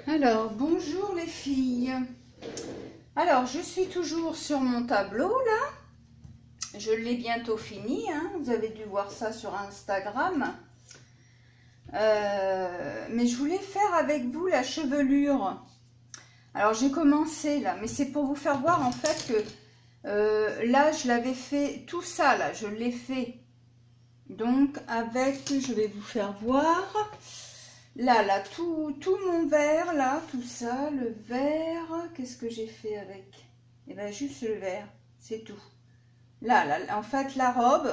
Alors, bonjour les filles. Alors, je suis toujours sur mon tableau là. Je l'ai bientôt fini, hein. Vous avez dû voir ça sur Instagram. Mais je voulais faire avec vous la chevelure. Alors, j'ai commencé là, mais c'est pour vous faire voir en fait que là, je l'avais fait, tout ça là, je l'ai fait. Donc, avec, je vais vous faire voir. Là, tout mon vert, là, tout ça, le vert, qu'est-ce que j'ai fait avec? Eh bien, juste le vert, c'est tout. Là, en fait, la robe,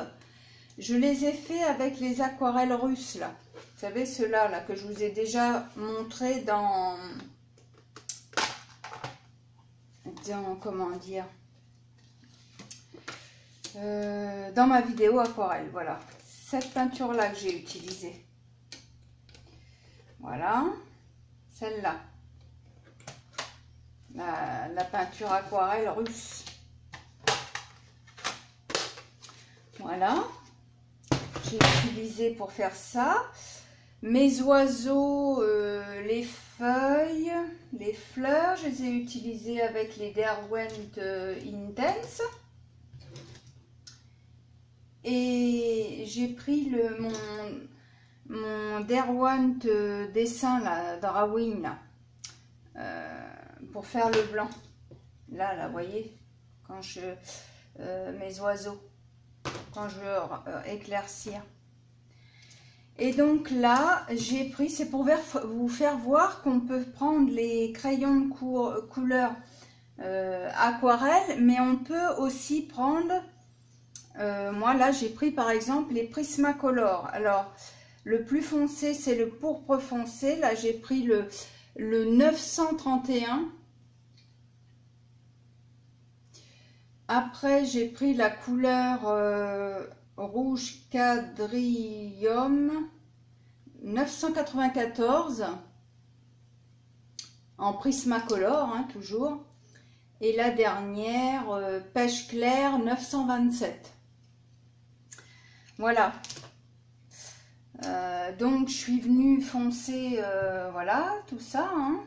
je les ai fait avec les aquarelles russes, là. Vous savez, ceux-là, là, que je vous ai déjà montré dans comment dire, dans ma vidéo aquarelle, voilà. Cette peinture-là que j'ai utilisée. Voilà, celle-là, la peinture aquarelle russe. Voilà, j'ai utilisé pour faire ça. Mes oiseaux, les feuilles, les fleurs, je les ai utilisées avec les Derwent Intense. Et j'ai pris mon Derwent dessin là, Drawing là, pour faire le blanc. Là, vous voyez, quand mes oiseaux, quand je veux éclaircir. Et donc là, j'ai pris, c'est pour vous faire voir qu'on peut prendre les crayons de couleur aquarelle, mais on peut aussi prendre, moi là, j'ai pris par exemple les Prismacolor. Alors, le plus foncé, c'est le pourpre foncé. Là, j'ai pris le 931. Après, j'ai pris la couleur rouge quadrium 994 en Prismacolor, hein, toujours. Et la dernière, pêche claire 927. Voilà. Donc, je suis venue foncer, voilà, tout ça, hein.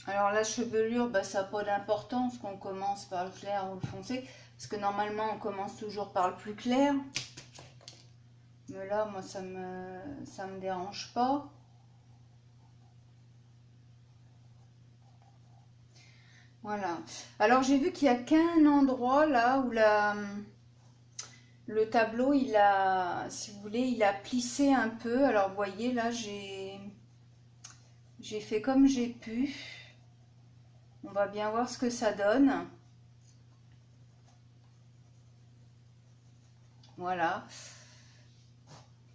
Alors, la chevelure, bah, ça n'a pas d'importance qu'on commence par le clair ou le foncé, parce que normalement, on commence toujours par le plus clair. Mais là, moi, ça me dérange pas. Voilà. Alors, j'ai vu qu'il n'y a qu'un endroit là où le tableau, il a, si vous voulez, il a plissé un peu. Alors, vous voyez, là, j'ai fait comme j'ai pu. On va bien voir ce que ça donne. Voilà.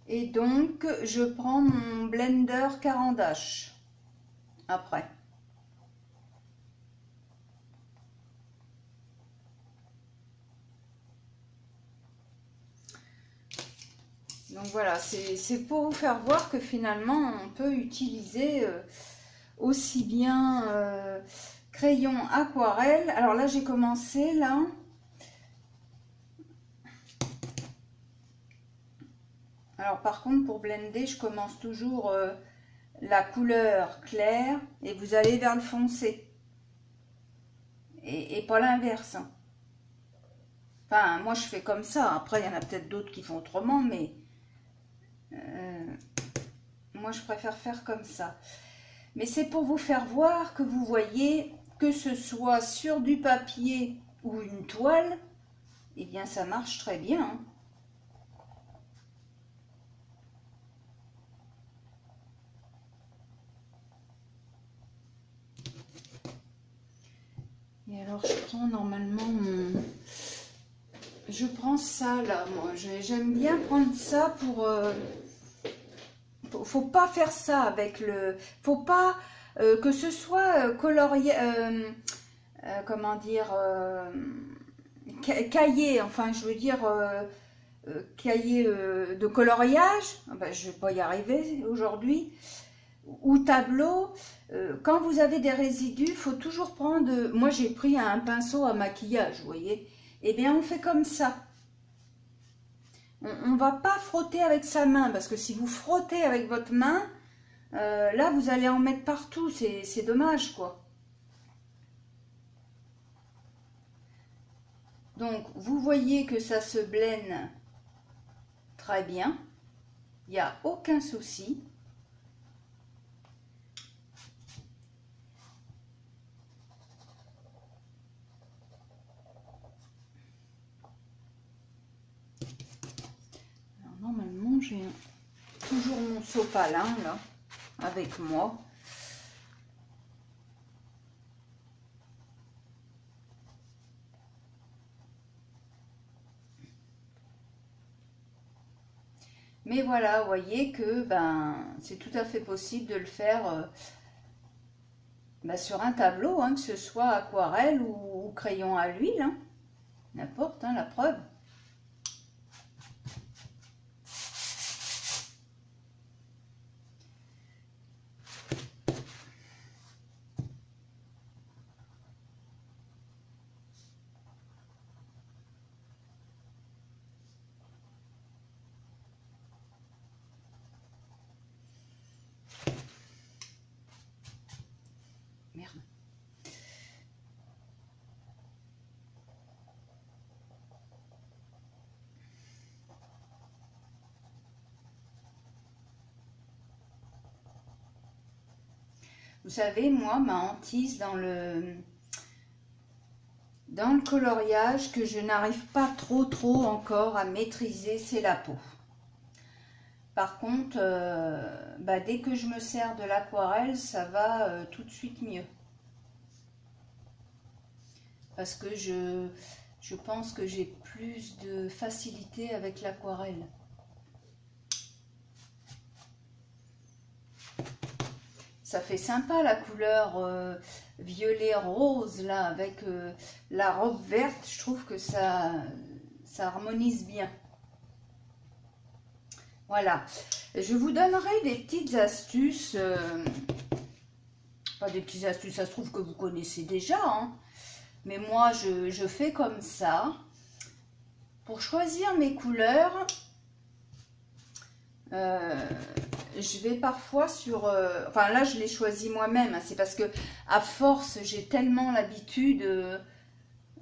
Et donc, je prends mon blender Caran d'Ache après. Donc voilà, c'est pour vous faire voir que finalement on peut utiliser aussi bien crayon aquarelle. Alors là j'ai commencé là. Alors par contre pour blender je commence toujours la couleur claire et vous allez vers le foncé. Et pas l'inverse. Enfin moi je fais comme ça, après il y en a peut-être d'autres qui font autrement mais... moi je préfère faire comme ça, mais c'est pour vous faire voir que vous voyez que ce soit sur du papier ou une toile, et eh bien ça marche très bien, hein. Et alors je prends normalement je prends ça là, moi j'aime bien prendre ça pour faut pas faire ça avec faut pas que ce soit colorié, comment dire, cahier, enfin je veux dire cahier de coloriage. Ben, je vais pas y arriver aujourd'hui. ou tableau, quand vous avez des résidus, il faut toujours prendre... Moi, j'ai pris un pinceau à maquillage, vous voyez. Eh bien, on fait comme ça. On ne va pas frotter avec sa main, parce que si vous frottez avec votre main, là, vous allez en mettre partout. C'est dommage, quoi. Donc, vous voyez que ça se blende très bien. Il n'y a aucun souci. Alors, normalement, j'ai toujours mon sopalin là avec moi. Mais voilà, vous voyez que c'est tout à fait possible de le faire sur un tableau, hein, que ce soit aquarelle ou crayon à l'huile, hein, n'importe, hein, la preuve. Merde. Vous savez, moi, ma hantise dans le coloriage que je n'arrive pas trop encore à maîtriser, c'est la peau. Par contre, dès que je me sers de l'aquarelle, ça va tout de suite mieux. Parce que je pense que j'ai plus de facilité avec l'aquarelle. Ça fait sympa la couleur violet rose là avec la robe verte. Je trouve que ça harmonise bien. Voilà. Je vous donnerai des petites astuces. Pas des petites astuces, ça se trouve que vous connaissez déjà. Hein. Mais moi, je fais comme ça. Pour choisir mes couleurs, je vais parfois sur... enfin là, je les choisis moi-même. Hein, c'est parce que à force, j'ai tellement l'habitude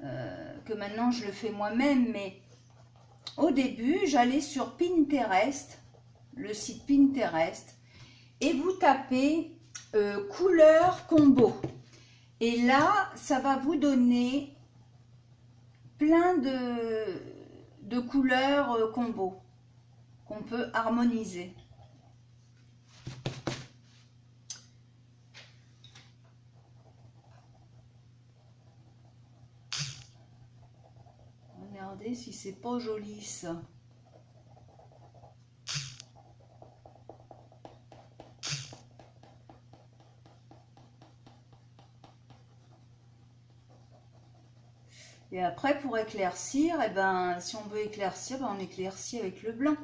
que maintenant, je le fais moi-même. Mais au début, j'allais sur Pinterest, le site Pinterest, et vous tapez couleur combo. Et là, ça va vous donner plein de couleurs combo qu'on peut harmoniser. Regardez si c'est pas joli ça. Et après, pour éclaircir, si on veut éclaircir, on éclaircit avec le blanc.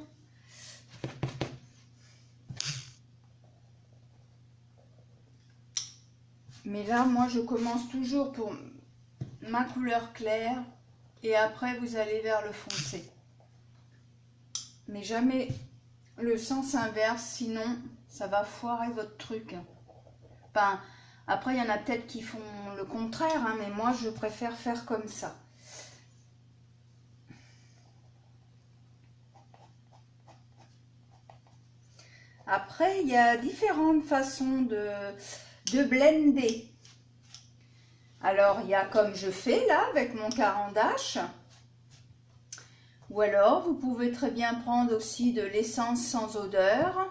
Mais là, moi, je commence toujours pour ma couleur claire et après, vous allez vers le foncé. Mais jamais le sens inverse, sinon, ça va foirer votre truc. Enfin, après, il y en a peut-être qui font le contraire, hein, mais moi, je préfère faire comme ça. Après, il y a différentes façons de blender. Alors, il y a comme je fais là, avec mon carandache. Ou alors, vous pouvez très bien prendre aussi de l'essence sans odeur.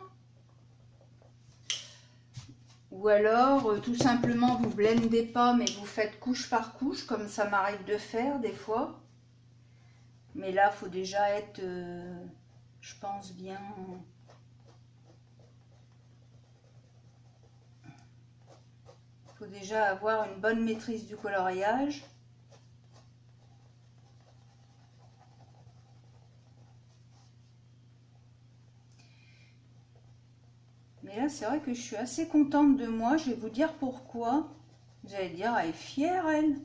Ou alors, tout simplement, vous blendez pas, mais vous faites couche par couche, comme ça m'arrive de faire des fois. Mais là, il faut déjà être, je pense, bien... Il faut déjà avoir une bonne maîtrise du coloriage. Mais là, c'est vrai que je suis assez contente de moi. Je vais vous dire pourquoi. Vous allez dire, elle est fière, elle.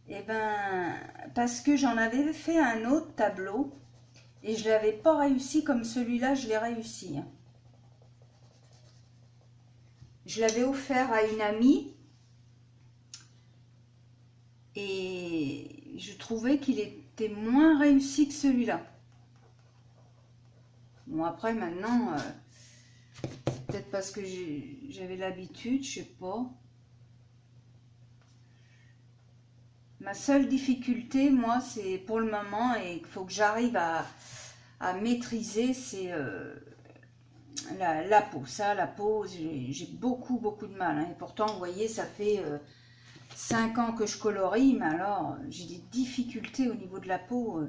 Eh ben, parce que j'en avais fait un autre tableau et je l'avais pas réussi comme celui-là, je l'ai réussi. Je l'avais offert à une amie et je trouvais qu'il était moins réussi que celui-là. Bon, après, maintenant, peut-être parce que j'avais l'habitude, je sais pas. Ma seule difficulté, moi, c'est pour le moment, et il faut que j'arrive à maîtriser, c'est la peau. Ça, la peau, j'ai beaucoup de mal. Hein. Et pourtant, vous voyez, ça fait 5 ans que je colorie, mais alors, j'ai des difficultés au niveau de la peau.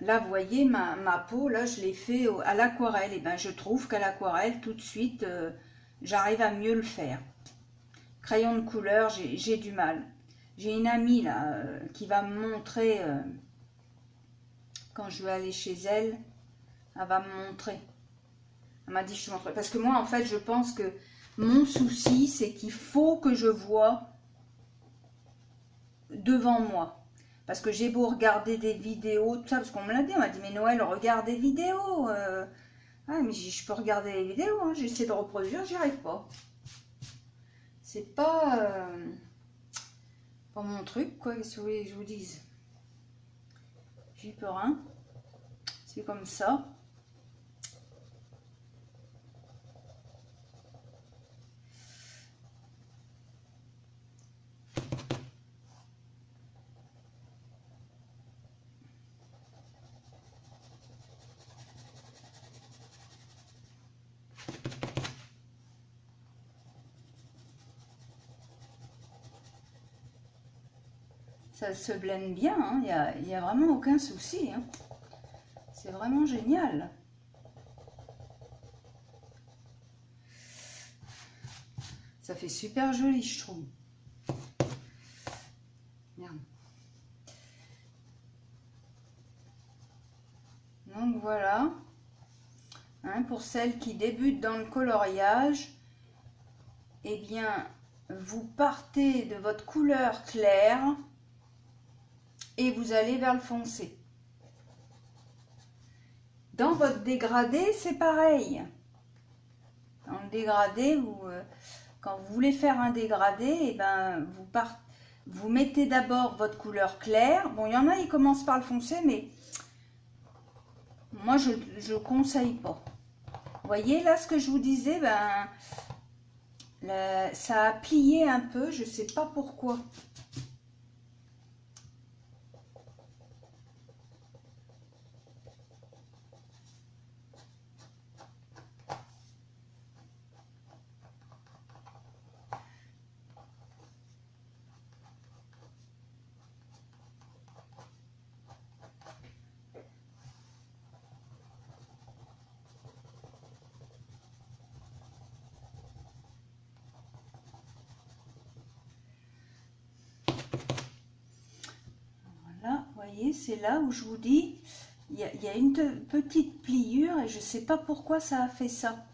Là, vous voyez, ma peau, là, je l'ai fait à l'aquarelle. Et ben, je trouve qu'à l'aquarelle, tout de suite, j'arrive à mieux le faire. Crayon de couleur, j'ai du mal. J'ai une amie, là, qui va me montrer, quand je vais aller chez elle, elle va me montrer. Elle m'a dit, je te montrerai. Parce que moi, en fait, je pense que mon souci, c'est qu'il faut que je vois devant moi. Parce que j'ai beau regarder des vidéos, tout ça, parce qu'on me l'a dit, on m'a dit, mais Noël, regarde des vidéos. Ah, mais je peux regarder les vidéos, hein, j'essaie de reproduire, j'y arrive pas. C'est pas mon truc, quoi, qu'est-ce que vous voulez que je vous dise. J'y peux rien. C'est comme ça. Ça se blende bien, hein. Il y a vraiment aucun souci. Hein. C'est vraiment génial. Ça fait super joli, je trouve. Merde. Donc voilà. Hein, pour celles qui débutent dans le coloriage, eh bien, vous partez de votre couleur claire et vous allez vers le foncé. Dans votre dégradé, c'est pareil. Dans le dégradé, quand vous voulez faire un dégradé, eh ben, vous mettez d'abord votre couleur claire. Bon, il y en a, ils commencent par le foncé, mais moi, je ne conseille pas. Vous voyez, là, ce que je vous disais, ben, ça a plié un peu, je ne sais pas pourquoi. C'est là où je vous dis, il y a une petite pliure et je ne sais pas pourquoi ça a fait ça.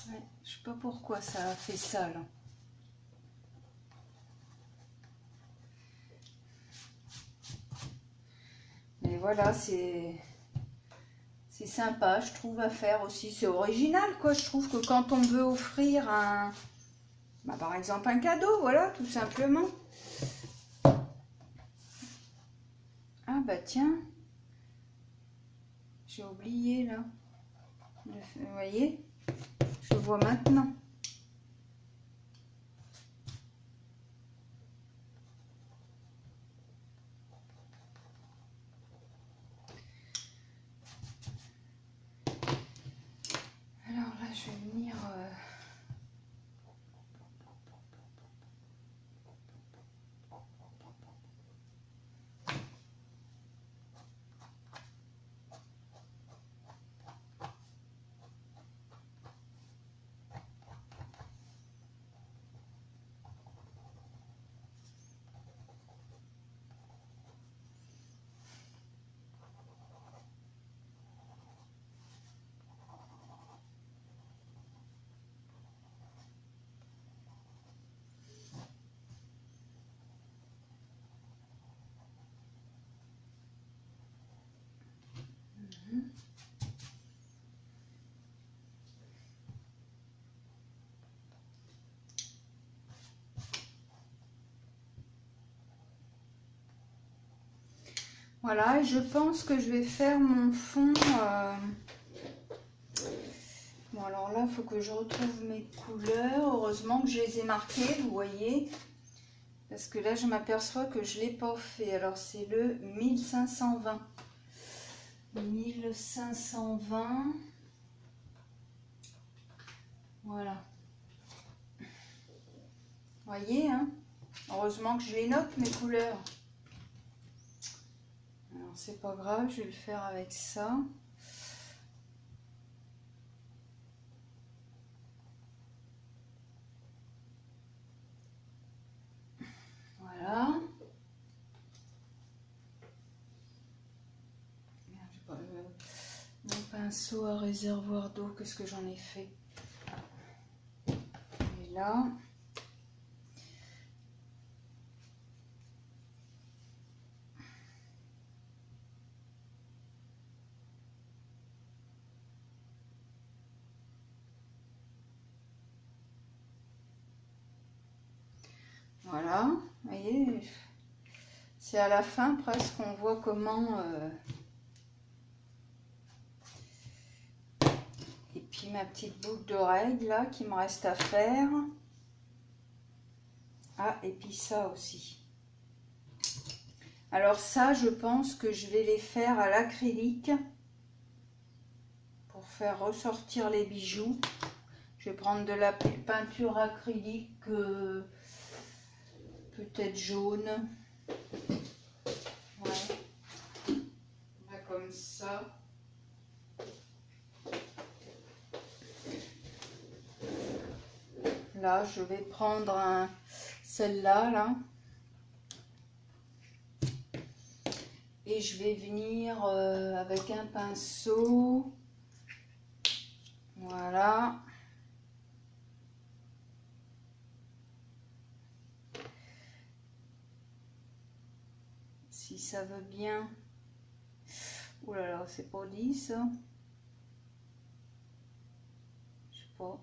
Ouais, je ne sais pas pourquoi ça a fait ça là. Mais voilà, c'est sympa, je trouve, à faire aussi. C'est original, quoi. Je trouve que quand on veut offrir par exemple un cadeau, voilà, tout simplement. Ah bah tiens, j'ai oublié là. Vous voyez, je vois maintenant. Alors là, je vais venir... Voilà, et je pense que je vais faire mon fond. Bon, alors là, il faut que je retrouve mes couleurs. Heureusement que je les ai marquées, vous voyez. Parce que là, je m'aperçois que je ne l'ai pas fait. Alors, c'est le 1520. 1520. Voilà. Vous voyez, hein? Heureusement que je les note, mes couleurs. Alors, c'est pas grave, je vais le faire avec ça. Voilà. Merde, j'ai pas mon pinceau à réservoir d'eau, qu'est-ce que j'en ai fait? Et là. Voilà, vous voyez, c'est à la fin presque qu'on voit comment... Et puis ma petite boucle d'oreille là qui me reste à faire. Ah, et puis ça aussi. Alors ça, je pense que je vais les faire à l'acrylique pour faire ressortir les bijoux. Je vais prendre de la peinture acrylique peut-être jaune. Ouais. Là, comme ça. Là, je vais prendre celle-là, là. Et je vais venir avec un pinceau. Voilà. Si ça veut bien. Ouh là là, c'est pas dit ça. Je sais pas.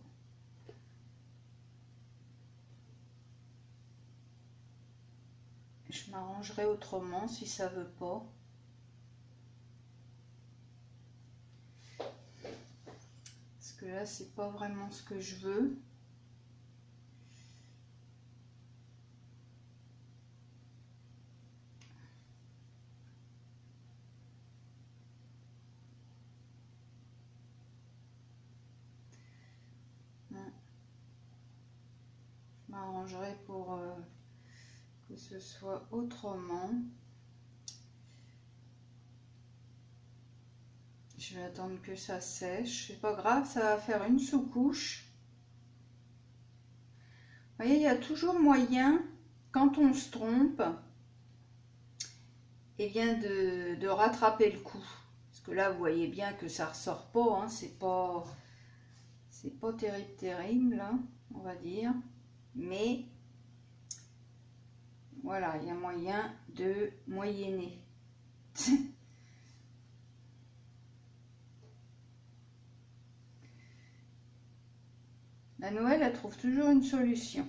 Je m'arrangerai autrement si ça veut pas. Parce que là, c'est pas vraiment ce que je veux. Je m'arrangerai pour que ce soit autrement. Je vais attendre que ça sèche. C'est pas grave, ça va faire une sous-couche. Vous voyez, il y a toujours moyen, quand on se trompe, et bien de rattraper le coup. Parce que là, vous voyez bien que ça ressort pas. Hein, c'est pas terrible, terrible, là, on va dire. Mais voilà, il y a moyen de moyenner. La Noël, elle trouve toujours une solution.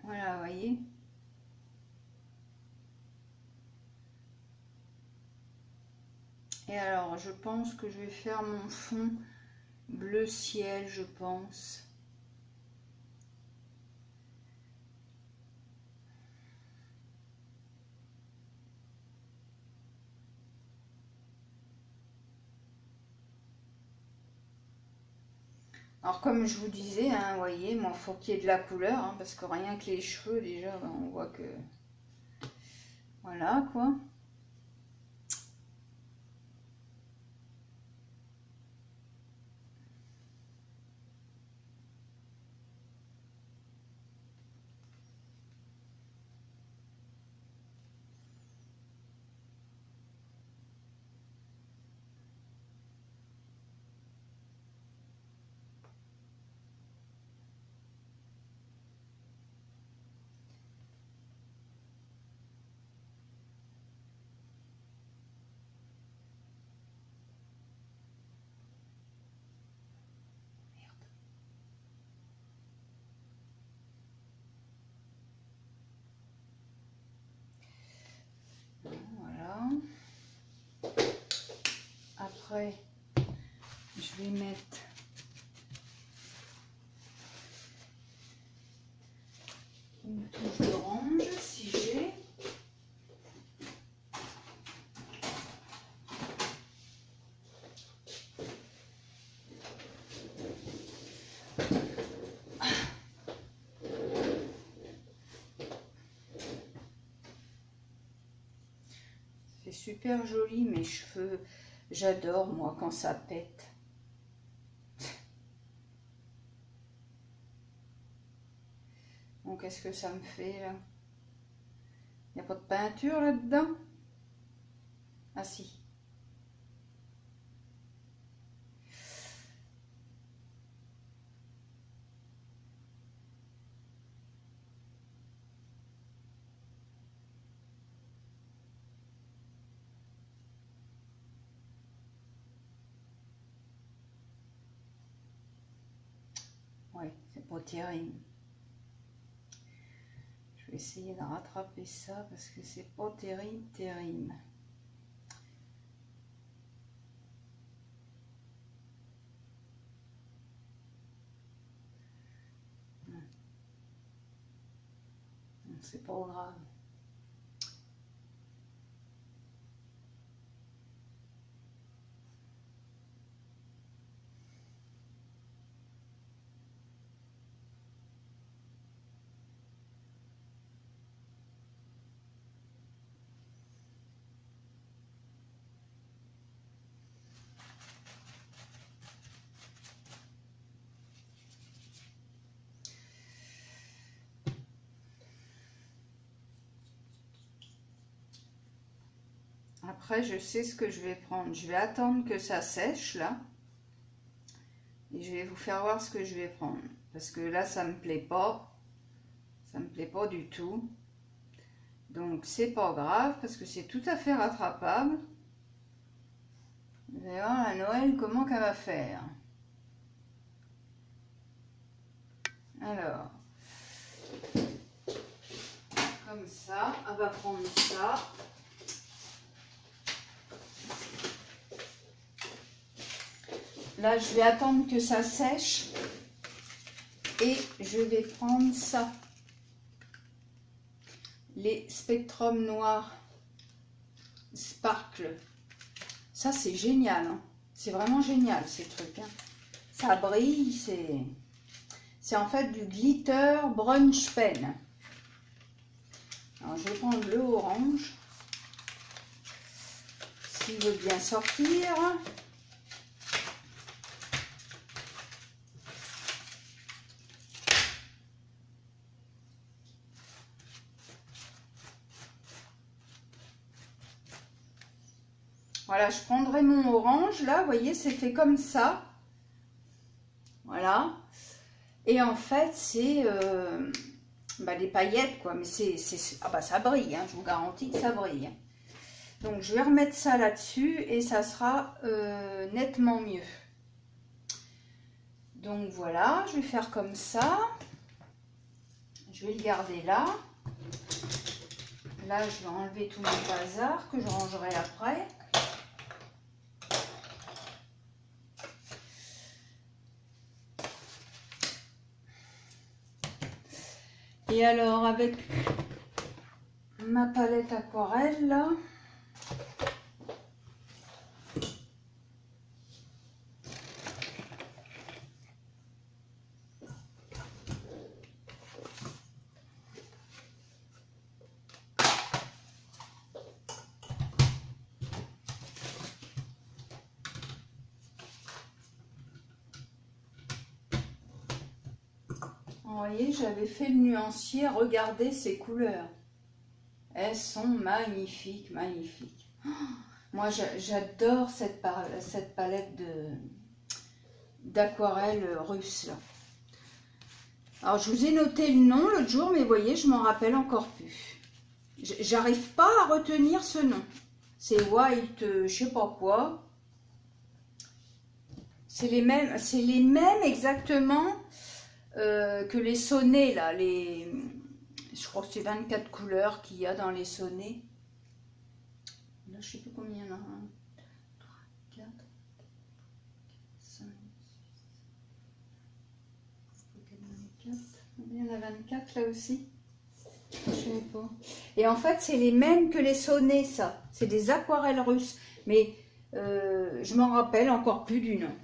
Voilà, vous voyez. Et alors, je pense que je vais faire mon fond bleu ciel, je pense. Alors comme je vous disais, hein, vous voyez, il faut qu'il y ait de la couleur, hein, parce que rien que les cheveux, déjà, ben, on voit que... Voilà, quoi. après, je vais mettre une touche d'orange si j'ai. C'est super joli mes cheveux. J'adore moi quand ça pète. Bon, qu'est-ce que ça me fait là? Il n'y a pas de peinture là-dedans? Ah si. Ouais, c'est pas terrible. Je vais essayer de rattraper ça parce que c'est pas terrible, terrible. C'est pas grave. Après, je sais ce que je vais prendre. Je vais attendre que ça sèche, là. Et je vais vous faire voir ce que je vais prendre. Parce que là, ça me plaît pas. Ça me plaît pas du tout. Donc, c'est pas grave, parce que c'est tout à fait rattrapable. Vous allez voir, la Noël, comment qu'elle va faire. Alors, comme ça, elle va prendre ça. Là, je vais attendre que ça sèche et je vais prendre ça. Les Spectrum noirs Sparkle. Ça, c'est génial. Hein. C'est vraiment génial, ces trucs. Hein. Ça brille, c'est en fait du glitter brunch pen. Alors, je vais prendre le orange. S'il veut bien sortir. Voilà, je prendrai mon orange, là, vous voyez, c'est fait comme ça. Voilà. Et en fait, c'est des paillettes, quoi. Mais ah bah, ça brille, hein, je vous garantis que ça brille. Donc, je vais remettre ça là-dessus et ça sera nettement mieux. Donc, voilà, je vais faire comme ça. Je vais le garder là. Là, je vais enlever tout mon bazar que je rangerai après. Et alors, avec ma palette aquarelle, là, vous voyez, j'avais fait le nuancier. Regardez ces couleurs. Elles sont magnifiques, magnifiques. Oh, moi, j'adore cette palette d'aquarelle russe. Là. Alors, je vous ai noté le nom l'autre jour, mais vous voyez, je m'en rappelle encore plus. J'arrive pas à retenir ce nom. C'est White, je sais pas quoi. C'est les mêmes exactement que les sonnets, là. Je crois que c'est 24 couleurs qu'il y a dans les sonnets. Là, je sais plus combien il y en a. 1, 3, 4, Il y en a 24 là aussi. Je sais pas. Et en fait, c'est les mêmes que les sonnets, ça. C'est des aquarelles russes. Mais je m'en rappelle encore plus du nom.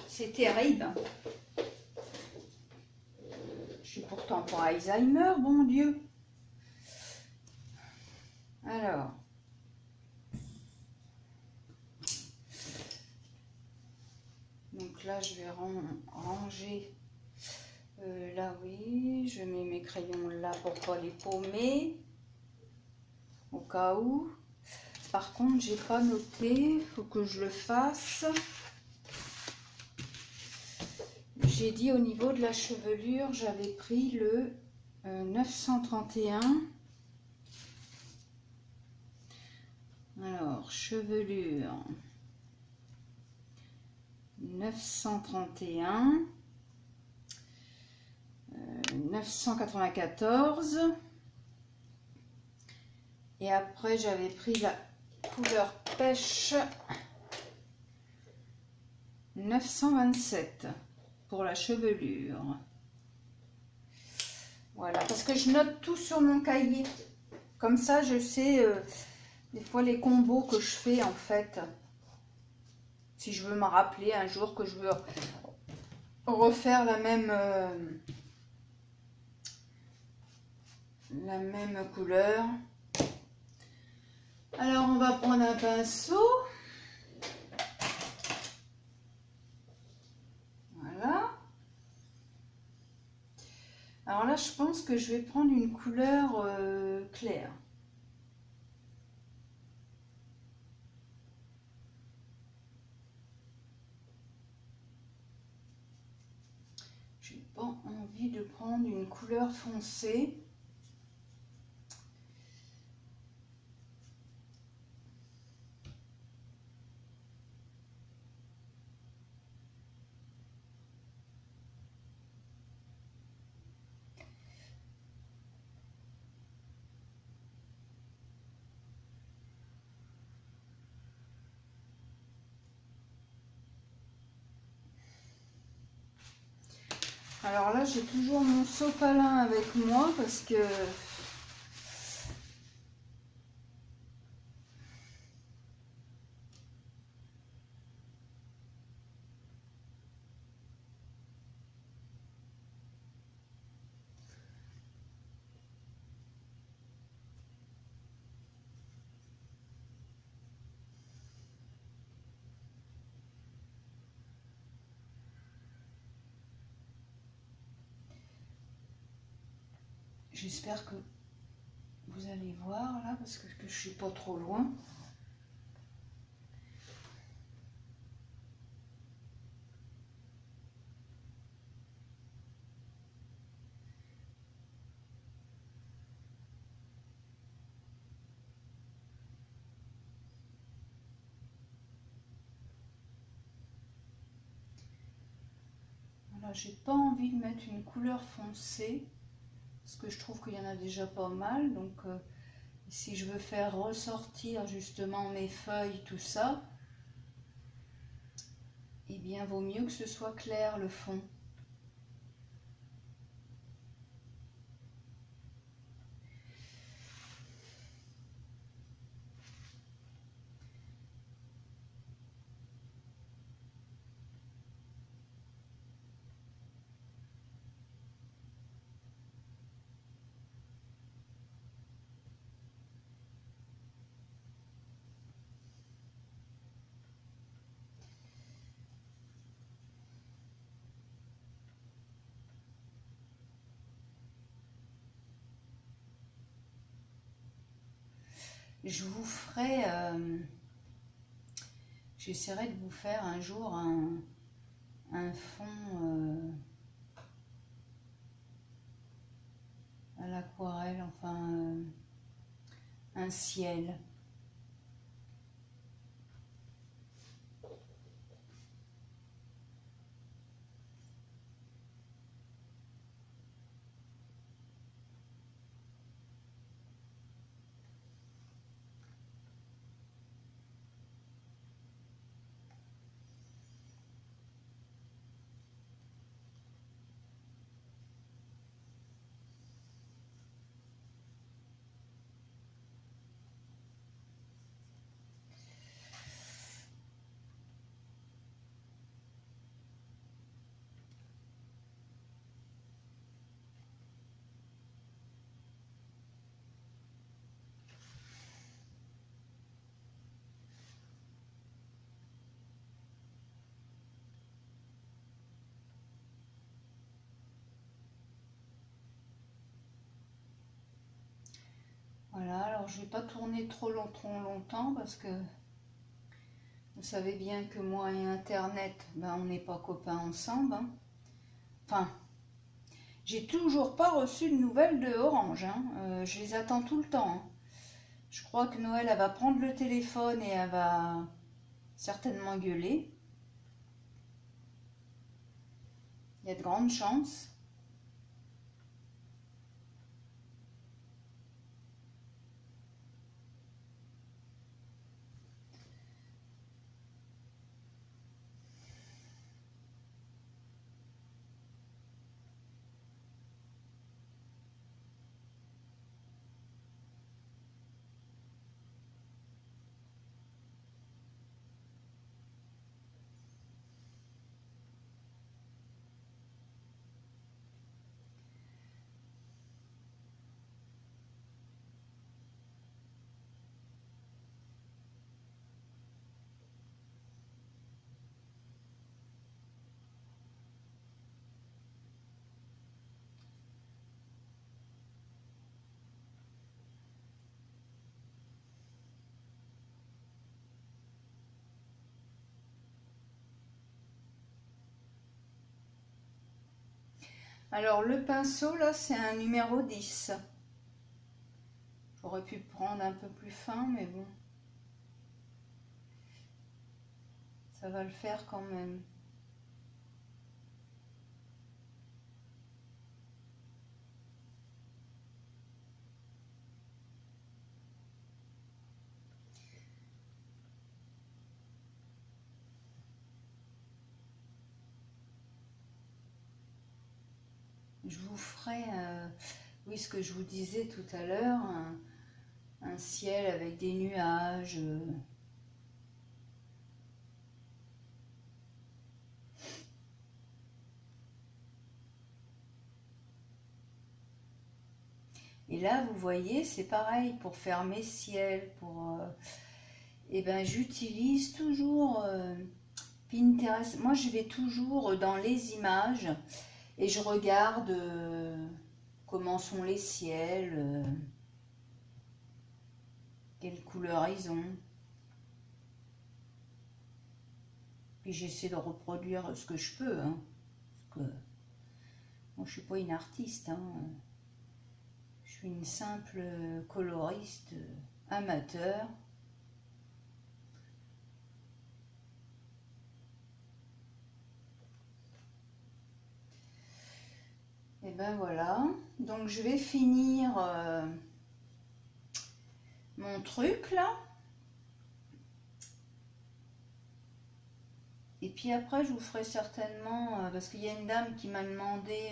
C'est terrible. Je suis pourtant pas Alzheimer, bon Dieu. Alors. Donc là, je vais ranger. Là, oui. Je mets mes crayons là pour pas les paumer. Au cas où. Par contre, j'ai pas noté. Il faut que je le fasse. J'ai dit au niveau de la chevelure, j'avais pris le 931. Alors, chevelure 931, 994. Et après, j'avais pris la couleur pêche 927 pour la chevelure. Voilà, parce que je note tout sur mon cahier. Comme ça, je sais des fois les combos que je fais en fait. Si je veux me rappeler un jour que je veux refaire la même couleur. Alors, on va prendre un pinceau. Voilà. Alors là, je pense que je vais prendre une couleur claire. J'ai pas envie de prendre une couleur foncée. Alors là, j'ai toujours mon sopalin avec moi parce que j'espère que vous allez voir là parce que je suis pas trop loin. Voilà, j'ai pas envie de mettre une couleur foncée parce que je trouve qu'il y en a déjà pas mal. Donc si je veux faire ressortir justement mes feuilles, tout ça, eh bien vaut mieux que ce soit clair le fond. Je vous ferai, j'essaierai de vous faire un jour un fond à l'aquarelle, enfin un ciel. Voilà, alors je vais pas tourner trop longtemps parce que vous savez bien que moi et Internet, ben, on n'est pas copains ensemble. Hein. Enfin, j'ai toujours pas reçu de nouvelles de Orange. Hein. Je les attends tout le temps. Hein. Je crois que Noël, elle va prendre le téléphone et elle va certainement gueuler. Il y a de grandes chances. Alors le pinceau là, c'est un numéro 10. J'aurais pu prendre un peu plus fin, mais bon. Ça va le faire quand même. Je vous ferai, oui, ce que je vous disais tout à l'heure, un ciel avec des nuages. Et là, vous voyez, c'est pareil pour faire mes ciels, pour... eh ben, j'utilise toujours Pinterest. Moi, je vais toujours dans les images et je regarde comment sont les ciels, quelle couleur ils ont. Puis j'essaie de reproduire ce que je peux. Hein, parce que moi, je suis pas une artiste. Hein. Je suis une simple coloriste amateur. Et ben voilà. Donc je vais finir mon truc là. Et puis après, je vous ferai certainement, parce qu'il y a une dame qui m'a demandé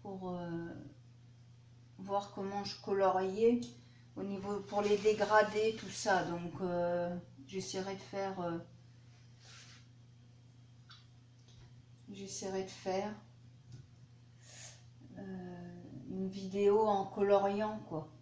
pour voir comment je coloriais au niveau pour les dégradés, tout ça. Donc j'essaierai de faire une vidéo en coloriant quoi.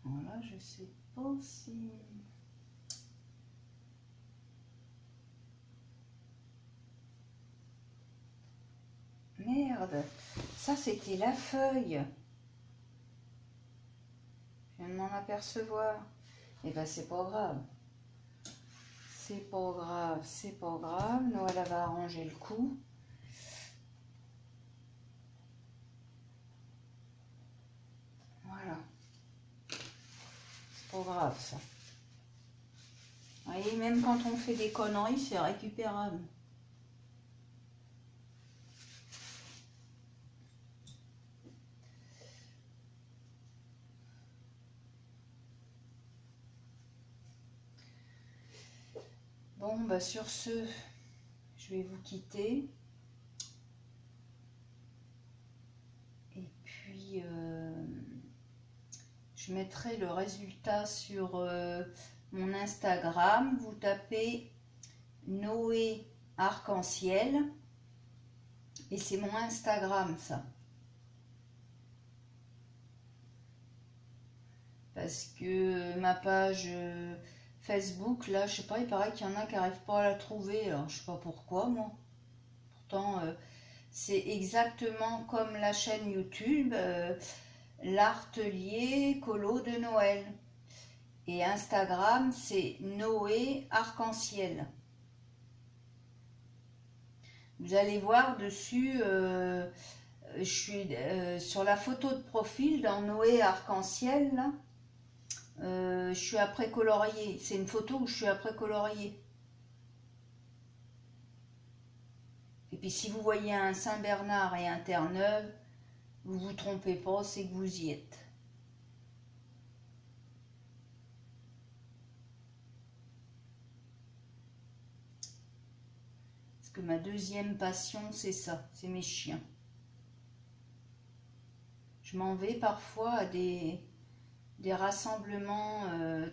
Voilà, je sais pas si... Merde, ça c'était la feuille. Je viens de m'en apercevoir. Et ben c'est pas grave. C'est pas grave, c'est pas grave. Noël elle va arranger le coup. Voilà. C'est pas grave ça. Vous voyez, même quand on fait des conneries, c'est récupérable. Bon, bah sur ce, je vais vous quitter. Et puis, je mettrai le résultat sur mon Instagram. Vous tapez Noé Arc-en-Ciel Et c'est mon Instagram, ça. Parce que ma page Facebook, là, je sais pas, il paraît qu'il y en a qui n'arrivent pas à la trouver. Alors, je sais pas pourquoi, moi. Pourtant, c'est exactement comme la chaîne YouTube, l'Artelier Colo de Noël. Et Instagram, c'est Noé Arc-en-Ciel. Vous allez voir dessus, je suis sur la photo de profil dans Noé Arc-en-Ciel, là. Je suis après colorier. C'est une photo où je suis après colorier. Et puis si vous voyez un Saint-Bernard et un Terre-Neuve, vous vous trompez pas, c'est que vous y êtes. Parce que ma deuxième passion, c'est ça, c'est mes chiens. Je m'en vais parfois à des rassemblements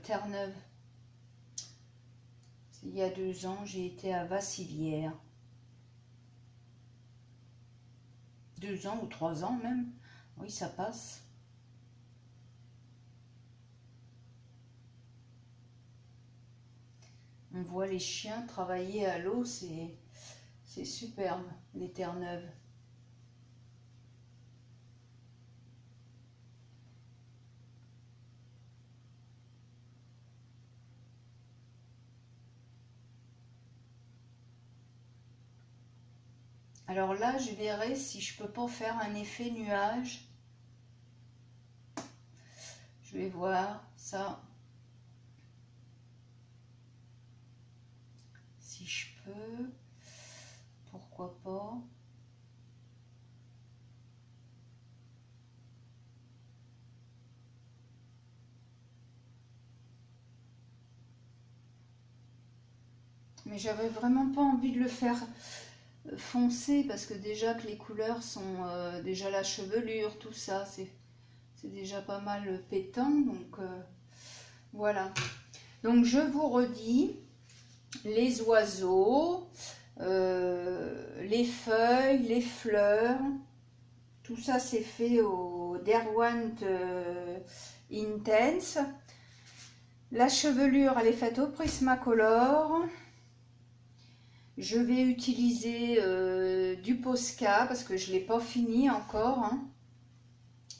Terre-Neuve. Il y a 2 ans, j'ai été à Vassivière. 2 ans ou 3 ans même. Oui, ça passe. On voit les chiens travailler à l'eau, c'est superbe, les Terre-Neuve. Alors là, je verrai si je peux pas faire un effet nuage. Je vais voir ça. Si je peux, pourquoi pas. Mais j'avais vraiment pas envie de le faire foncé parce que déjà que les couleurs sont déjà la chevelure, tout ça, c'est déjà pas mal pétant. Donc voilà. Donc je vous redis, les oiseaux, les feuilles, les fleurs, tout ça c'est fait au Derwent Intense. La chevelure, elle est faite au Prismacolor. Je vais utiliser du Posca parce que je ne l'ai pas fini encore. Hein.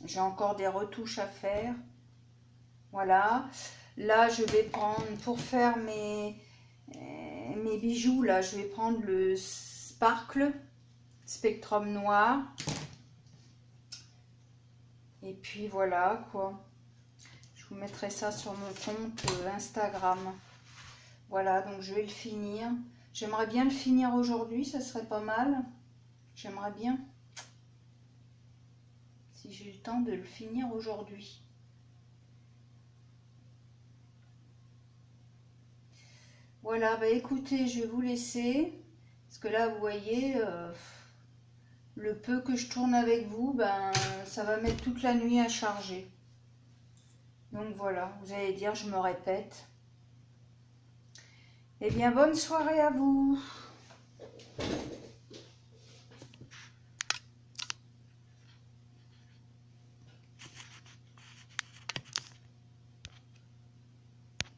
J'ai encore des retouches à faire. Voilà. Là, je vais prendre, pour faire mes bijoux, là, je vais prendre le Sparkle Spectrum Noir. Et puis voilà, quoi. Je vous mettrai ça sur mon compte Instagram. Voilà, donc je vais le finir. J'aimerais bien le finir aujourd'hui, ça serait pas mal. J'aimerais bien. Si j'ai le temps de le finir aujourd'hui. Voilà, bah écoutez, je vais vous laisser. Parce que là, vous voyez, le peu que je tourne avec vous, ben, ça va mettre toute la nuit à charger. Donc voilà, vous allez dire, je me répète. Eh bien, bonne soirée à vous.